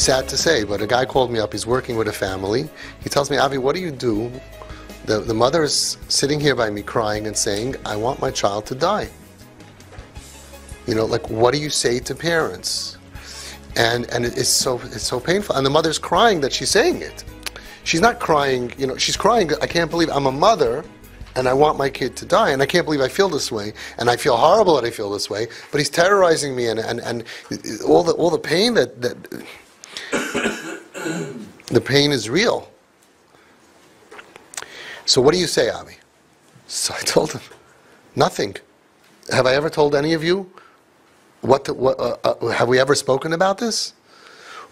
Sad to say, but a guy called me up. He's working with a family. He tells me, Avi, what do you do? The mother is sitting here by me crying and saying, I want my child to die. You know, like, what do you say to parents? And it's so painful. And the mother's crying that she's saying it. She's not crying, you know, she's crying, I can't believe I'm a mother and I want my kid to die, and I can't believe I feel this way, and I feel horrible that I feel this way, but he's terrorizing me, and all the pain that the pain is real. So what do you say, Avi? So I told him, nothing. Have I ever told any of you? Have we ever spoken about this?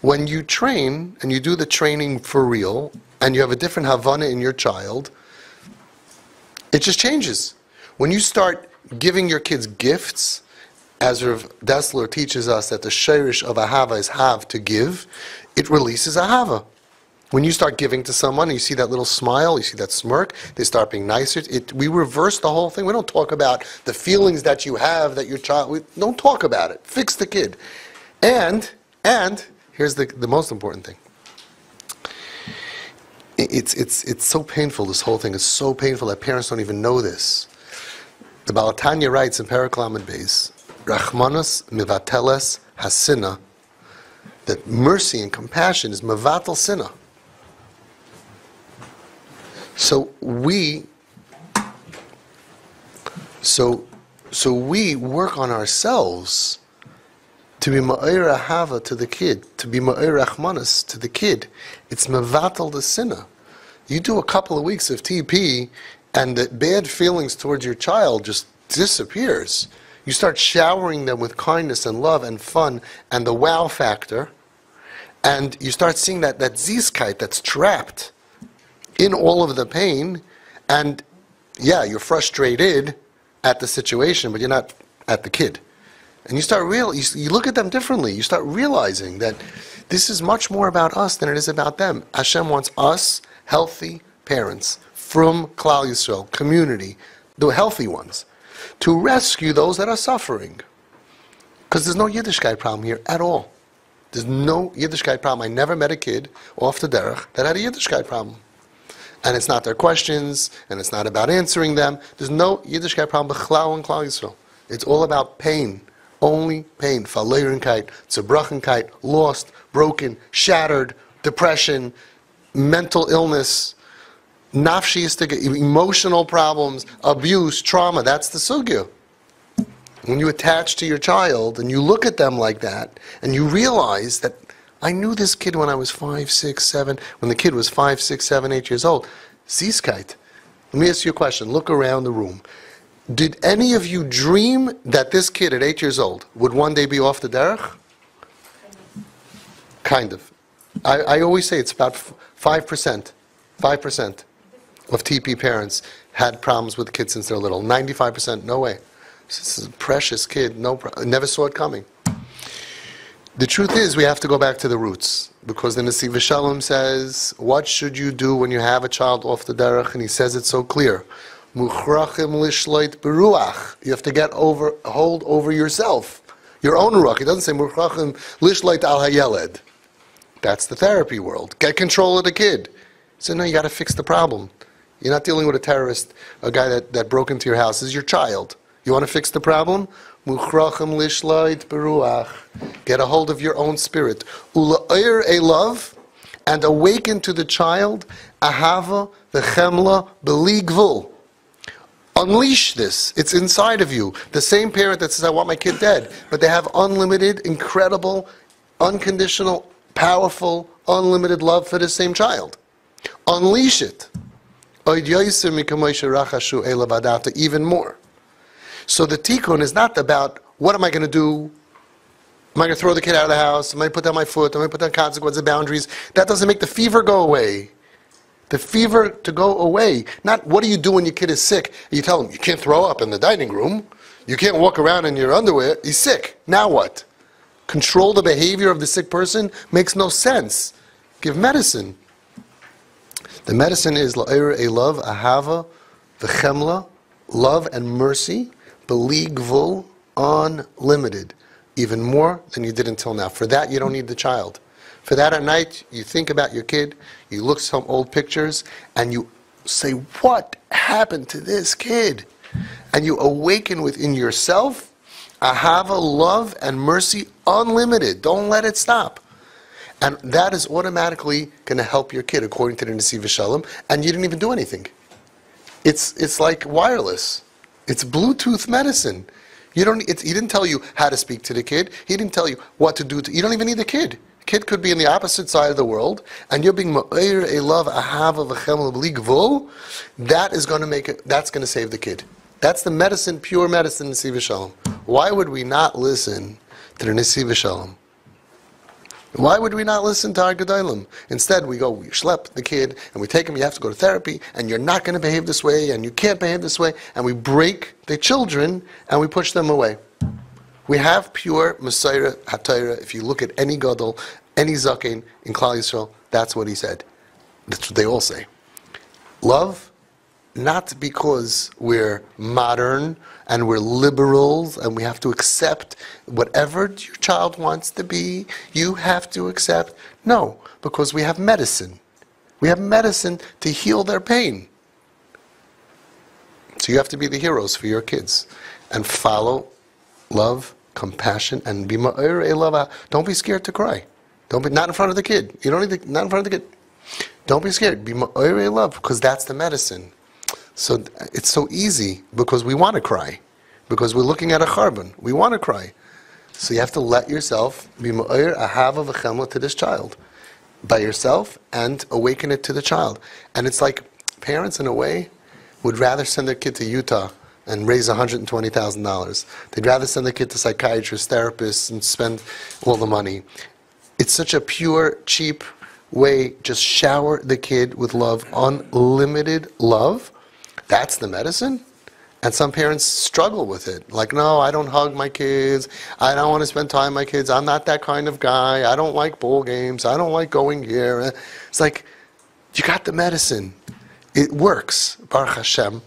When you train, and you do the training for real, and you have a different Havana in your child, it just changes. When you start giving your kids gifts, as Rav Dessler teaches us that the shirish of ahava is have to give, it releases ahava. When you start giving to someone, and you see that little smile, you see that smirk, they start being nicer. We reverse the whole thing. We don't talk about the feelings that you have, that your child, we don't talk about it. Fix the kid. And here's the most important thing. It's so painful, this whole thing is so painful that parents don't even know this. The Baal Tanya writes in Paraklamid Beis, Rachmanas mivateles hasina, that mercy and compassion is mevatel sinna. So we work on ourselves to be ma'ir ahava to the kid, to be ma'ir rachmanas to the kid. It's mevatel the sinna. You do a couple of weeks of TP, and the bad feelings towards your child just disappears. You start showering them with kindness and love and fun and the wow factor, and you start seeing that zizkeit that's trapped in all of the pain, and yeah, you're frustrated at the situation, but you're not at the kid. And you start you look at them differently. You start realizing that this is much more about us than it is about them. Hashem wants us, healthy parents, from Klal Yisrael, community, the healthy ones, to rescue those that are suffering. Because there's no Yiddishkeit problem here at all. There's no Yiddishkeit problem. I never met a kid off the derech that had a Yiddishkeit problem. And it's not their questions, and it's not about answering them. There's no Yiddishkeit problem b'chlal and Klal Yisrael. It's all about pain. Only pain. Verlorenkeit, Zerbrochenkeit, lost, broken, shattered, depression, mental illness, nafshiistic, emotional problems, abuse, trauma. That's the sugya. When you attach to your child and you look at them like that, and you realize that I knew this kid when I was 5, 6, 7, when the kid was 5, 6, 7, 8 years old. Zizkeit. Let me ask you a question. Look around the room. Did any of you dream that this kid at 8 years old would one day be off the derech? Kind of. I always say it's about 5%. 5% of TP parents had problems with the kids since they're little. 95%, no way. This is a precious kid, never saw it coming. The truth is, we have to go back to the roots, because the Nasi V'Shalom says, what should you do when you have a child off the derech? And he says it so clear. Muchrachim lishloit beruach. You have to get hold over yourself, your own ruach. He doesn't say muchrachim lishloit al hayeled. That's the therapy world. Get control of the kid. So no, you got to fix the problem. You're not dealing with a terrorist, a guy that broke into your house. This is your child. You want to fix the problem? Muchrachim lishloit beruach. Get a hold of your own spirit. Ula'ir a love, and awaken to the child ahava v'chemla b'li gvul. Unleash this. It's inside of you. The same parent that says, I want my kid dead, but they have unlimited, incredible, unconditional, powerful, unlimited love for the same child. Unleash it. Even more. So the tikkun is not about, what am I going to do? Am I going to throw the kid out of the house? Am I going to put down my foot? Am I going to put down consequences, boundaries? That doesn't make the fever go away. The fever to go away. Not what do you do when your kid is sick? You tell him, you can't throw up in the dining room. You can't walk around in your underwear. He's sick. Now what? Control the behavior of the sick person makes no sense. Give medicine. The medicine is la'ir a love, ahava, v'chemla, love and mercy, b'li gvul, unlimited. Even more than you did until now. For that, you don't need the child. For that at night, you think about your kid, you look some old pictures, and you say, what happened to this kid? And you awaken within yourself ahava, love, and mercy unlimited. Don't let it stop. And that is automatically going to help your kid, according to the Nesiv Shalom, and you didn't even do anything. It's like wireless. It's Bluetooth medicine. He didn't tell you how to speak to the kid. He didn't tell you what to do. You don't even need the kid. The kid could be in the opposite side of the world, and you're being ma'ir a love ahava v'chemel b'li gvul. That is going to make it. That's going to save the kid. That's the medicine, pure medicine, Nesiv Shalom. Why would we not listen to the Nesiv Shalom? Why would we not listen to our Gedolim? Instead, we schlep the kid, and we take him, you have to go to therapy, and you're not going to behave this way, and you can't behave this way, and we break the children, and we push them away. We have pure Messiah HaTorah. If you look at any Gadol, any Zaken in Klal Yisrael, that's what he said. That's what they all say. Love, not because we're modern, and we're liberals, and we have to accept whatever your child wants to be, you have to accept. No, because we have medicine. We have medicine to heal their pain. So you have to be the heroes for your kids. And follow love, compassion, and be ma'ir elava. Don't be scared to cry. Not in front of the kid. You don't need to, not in front of the kid. Don't be scared. Be ma'ir elava, because that's the medicine. So it's so easy because we want to cry. Because we're looking at a charbon. We want to cry. So you have to let yourself be ma'ir ahava v'chemla to this child. By yourself, and awaken it to the child. And it's like parents, in a way, would rather send their kid to Utah and raise $120,000. They'd rather send their kid to psychiatrists, therapists, and spend all the money. It's such a pure, cheap way. Just shower the kid with love, unlimited love. That's the medicine. And some parents struggle with it. Like, no, I don't hug my kids. I don't want to spend time with my kids. I'm not that kind of guy. I don't like ball games. I don't like going here. It's like, you got the medicine. It works. Baruch Hashem.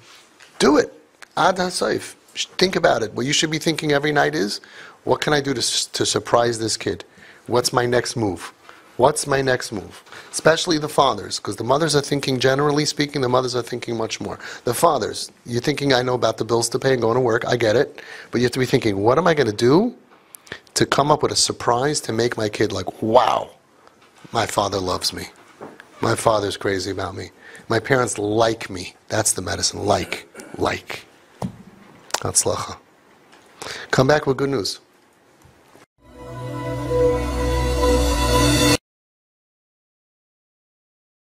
Do it. Ad HaSoif. Think about it. What you should be thinking every night is, what can I do to surprise this kid? What's my next move? What's my next move? Especially the fathers, because the mothers are thinking, generally speaking, the mothers are thinking much more. The fathers, you're thinking, I know about the bills to pay and going to work, I get it. But you have to be thinking, what am I going to do to come up with a surprise to make my kid like, wow, my father loves me. My father's crazy about me. My parents like me. That's the medicine. Like. Hatzlacha. Come back with good news.